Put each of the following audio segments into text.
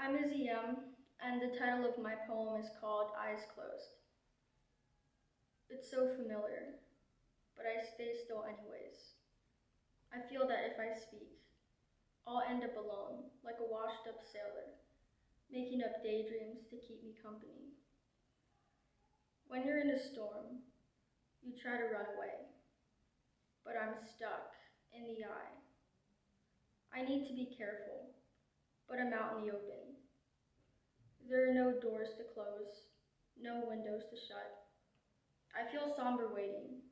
I'm Izzy and the title of my poem is called Eyes Closed. It's so familiar, but I stay still anyways. I feel that if I speak, I'll end up alone, like a washed up sailor, making up daydreams to keep me company. When you're in a storm, you try to run away, but I'm stuck in the eye. I need to be careful, but I'm out in the open. There are no doors to close, no windows to shut. I feel somber waiting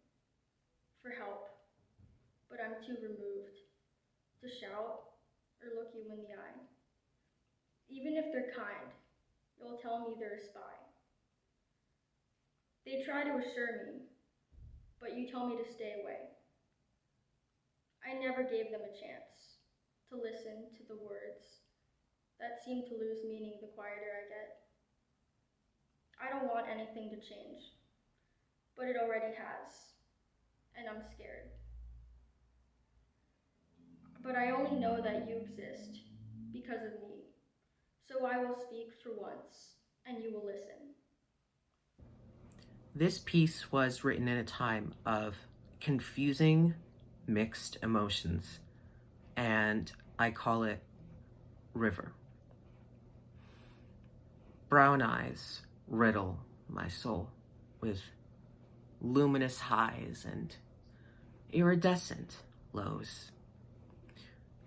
for help, but I'm too removed to shout or look you in the eye. Even if they're kind, you'll tell me they're a spy. They try to assure me, but you tell me to stay away. I never gave them a chance to listen to the words that seem to lose meaning the quieter I get. I don't want anything to change, but it already has, and I'm scared. But I only know that you exist because of me, so I will speak for once, and you will listen. This piece was written in a time of confusing, mixed emotions, and I call it River. Brown eyes riddle my soul with luminous highs and iridescent lows.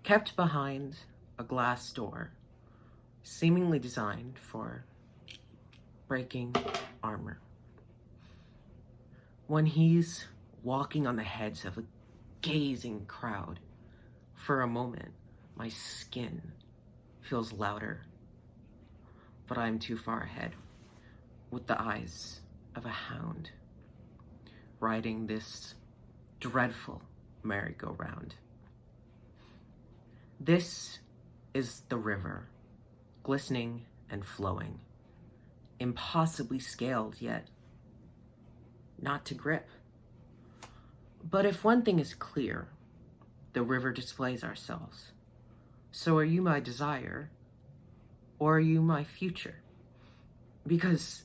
Kept behind a glass door, seemingly designed for breaking armor. When he's walking on the heads of a gazing crowd, for a moment, my skin feels louder, but I'm too far ahead, with the eyes of a hound, riding this dreadful merry-go-round. This is the river, glistening and flowing, impossibly scaled, yet not to grip. But if one thing is clear, the river displays ourselves. So are you my desire, or are you my future? Because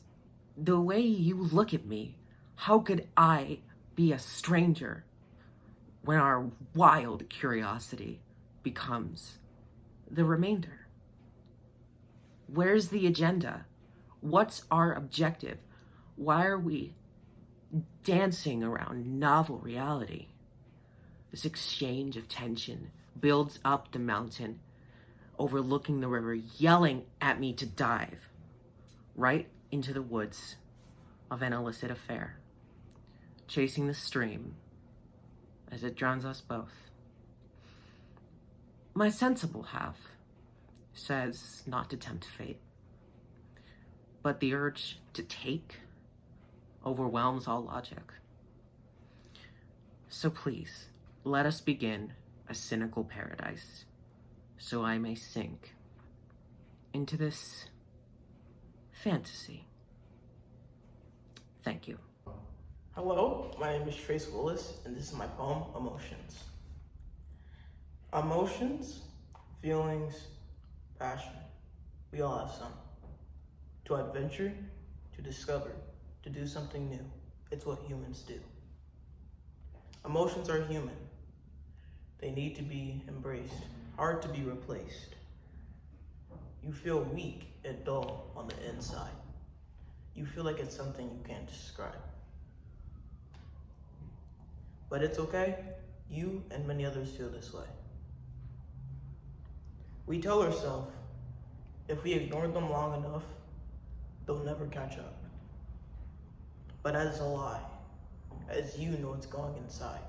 the way you look at me, how could I be a stranger when our wild curiosity becomes the remainder? Where's the agenda? What's our objective? Why are we dancing around novel reality? This exchange of tension builds up the mountain, overlooking the river, yelling at me to dive right into the woods of an illicit affair, chasing the stream as it drowns us both. My sensible half says not to tempt fate, but the urge to take overwhelms all logic. So please, let us begin a cynical paradise, so I may sink into this fantasy. Thank you. Hello, my name is Trace Willis, and this is my poem, Emotions. Emotions, feelings, passion, we all have some. To adventure, to discover, to do something new. It's what humans do. Emotions are human. They need to be embraced, hard to be replaced. You feel weak and dull on the inside. You feel like it's something you can't describe. But it's okay, you and many others feel this way. We tell ourselves, if we ignore them long enough, they'll never catch up. But that is a lie, as you know what's going inside.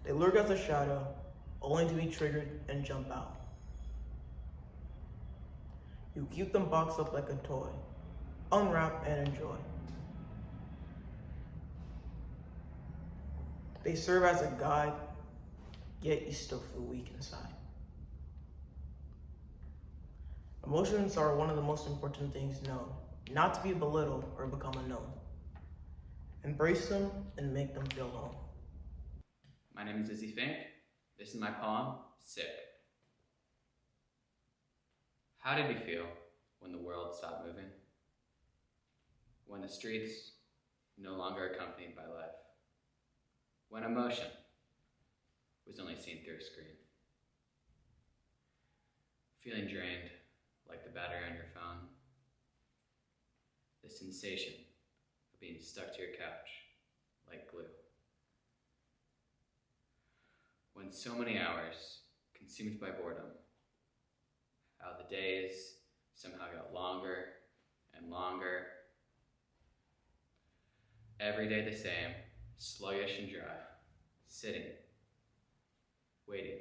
They lurk as a shadow, only to be triggered and jump out. You keep them boxed up like a toy, unwrap and enjoy. They serve as a guide, yet you still feel weak inside. Emotions are one of the most important things known, not to be belittled or become unknown. Embrace them and make them feel home. My name is Izzy Fink. This is my poem, Sick. How did you feel when the world stopped moving? When the streets no longer accompanied by life? When emotion was only seen through a screen? Feeling drained like the battery on your phone? The sensation of being stuck to your couch like glue? When so many hours consumed by boredom, how the days somehow got longer and longer. Every day the same, sluggish and dry, sitting, waiting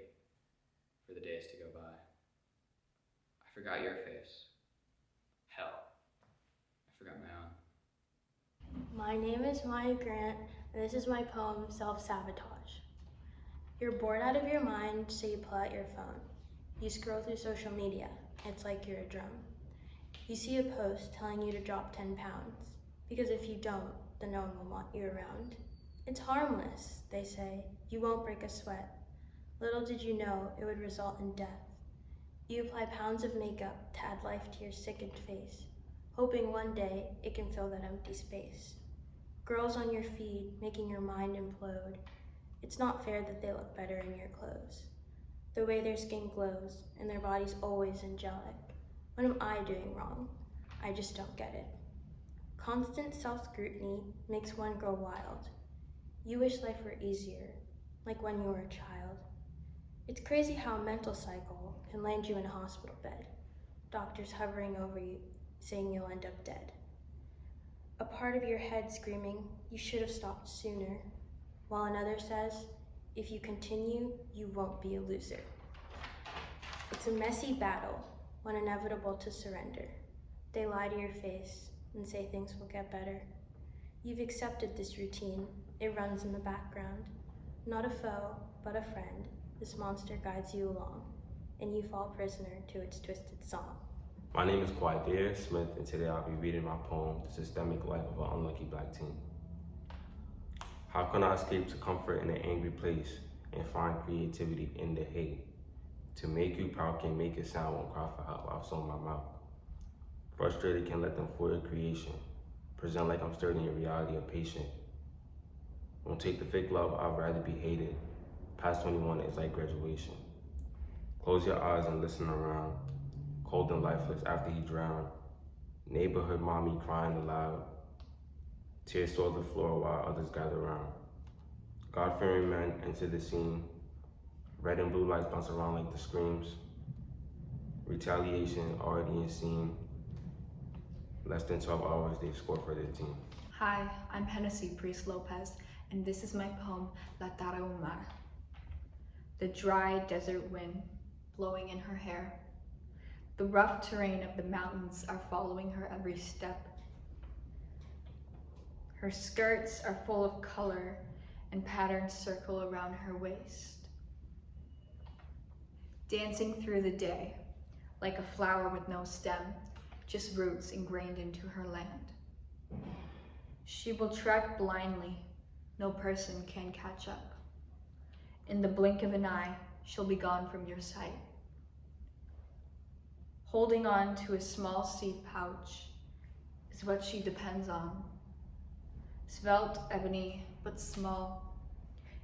for the days to go by. I forgot your face. Hell, I forgot my own. My name is Maya Grant, and this is my poem, Self-Sabotage. You're bored out of your mind, so you pull out your phone. You scroll through social media, it's like you're a drum. You see a post telling you to drop 10 pounds, because if you don't, then no one will want you around. It's harmless, they say, you won't break a sweat. Little did you know it would result in death. You apply pounds of makeup to add life to your sickened face, hoping one day it can fill that empty space. Girls on your feed making your mind implode. It's not fair that they look better in your clothes. The way their skin glows and their body's always angelic. What am I doing wrong? I just don't get it. Constant self-scrutiny makes one grow wild. You wish life were easier, like when you were a child. It's crazy how a mental cycle can land you in a hospital bed. Doctors hovering over you, saying you'll end up dead. A part of your head screaming, you should have stopped sooner, while another says, if you continue, you won't be a loser. It's a messy battle, one inevitable to surrender. They lie to your face and say things will get better. You've accepted this routine, it runs in the background. Not a foe, but a friend, this monster guides you along, and you fall prisoner to its twisted song. My name is Quadir Smith, and today I'll be reading my poem, The Systemic Life of an Unlucky Black Teen. How can I escape to comfort in an angry place and find creativity in the hate? To make you proud can make it sound, won't cry for help, I'll sew my mouth. Frustrated can let them foil creation, present like I'm stirring in reality of patient. Won't take the fake love, I'd rather be hated. Past 21 is like graduation. Close your eyes and listen around. Cold and lifeless after he drowned. Neighborhood mommy crying aloud. Tears soil the floor while others gather around. God-fearing men enter the scene. Red and blue lights bounce around like the screams. Retaliation already in scene. Less than 12 hours, they score for their team. Hi, I'm Hennessy Priest Lopez, and this is my poem, La Tarahumara. The dry desert wind blowing in her hair. The rough terrain of the mountains are following her every step. Her skirts are full of color and patterns circle around her waist. Dancing through the day, like a flower with no stem, just roots ingrained into her land. She will trek blindly, no person can catch up. In the blink of an eye, she'll be gone from your sight. Holding on to a small seed pouch is what she depends on. Svelte, ebony, but small,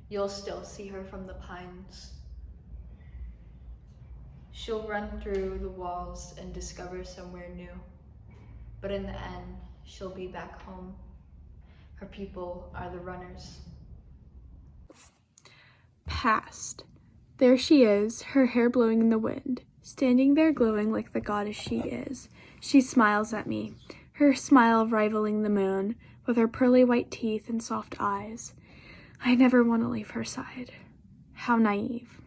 you'll still see her from the pines. She'll run through the walls and discover somewhere new, but in the end, she'll be back home. Her people are the runners. Past. There she is, her hair blowing in the wind, standing there glowing like the goddess she is. She smiles at me, her smile rivaling the moon, with her pearly white teeth and soft eyes. I never want to leave her side. How naive.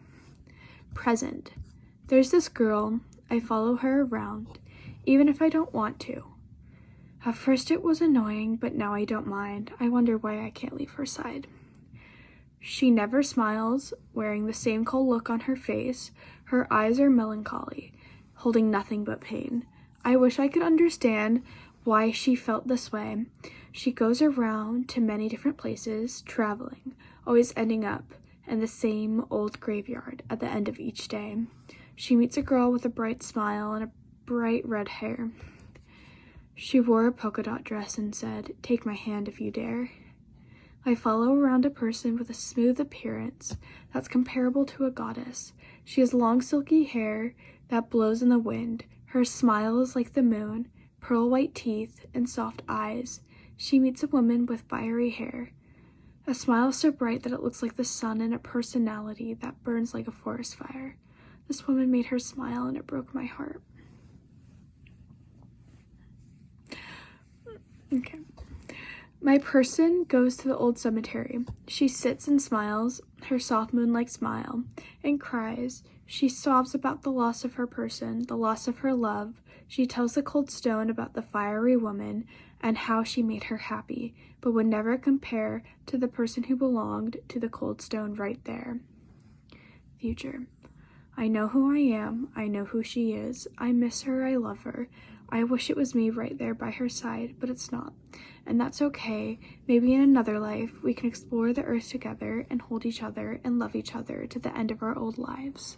Present. There's this girl, I follow her around, even if I don't want to. At first it was annoying, but now I don't mind. I wonder why I can't leave her side. She never smiles, wearing the same cold look on her face. Her eyes are melancholy, holding nothing but pain. I wish I could understand why she felt this way. She goes around to many different places, traveling, always ending up in the same old graveyard at the end of each day. She meets a girl with a bright smile and a bright red hair. She wore a polka dot dress and said, "Take my hand if you dare." I follow around a person with a smooth appearance that's comparable to a goddess. She has long silky hair that blows in the wind. Her smile is like the moon, pearl white teeth, and soft eyes. She meets a woman with fiery hair, a smile so bright that it looks like the sun, and a personality that burns like a forest fire. This woman made her smile and it broke my heart. Okay. My person goes to the old cemetery. She sits and smiles, her soft moon-like smile, and cries. She sobs about the loss of her person, the loss of her love. She tells the cold stone about the fiery woman and how she made her happy, but would never compare to the person who belonged to the cold stone right there. Future. I know who I am. I know who she is. I miss her. I love her. I wish it was me right there by her side, but it's not. And that's okay. Maybe in another life, we can explore the earth together and hold each other and love each other to the end of our old lives.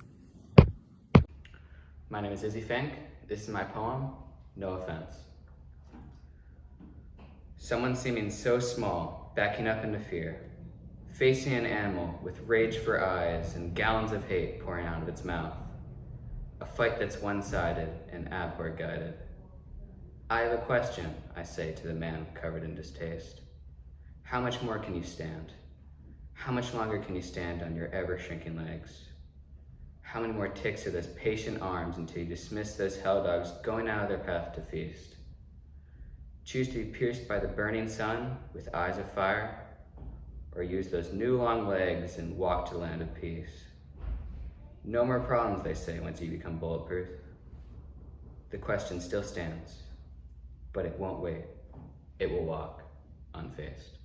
My name is Izzy Fink. This is my poem, No Offense. Someone seeming so small, backing up into fear, facing an animal with rage for eyes and gallons of hate pouring out of its mouth. A fight that's one-sided and abhor-guided. I have a question, I say to the man covered in distaste. How much more can you stand? How much longer can you stand on your ever-shrinking legs? How many more ticks of those patient arms until you dismiss those hell dogs going out of their path to feast? Choose to be pierced by the burning sun with eyes of fire, or use those new long legs and walk to the land of peace. No more problems, they say, once you become bulletproof. The question still stands, but it won't wait. It will walk unfazed.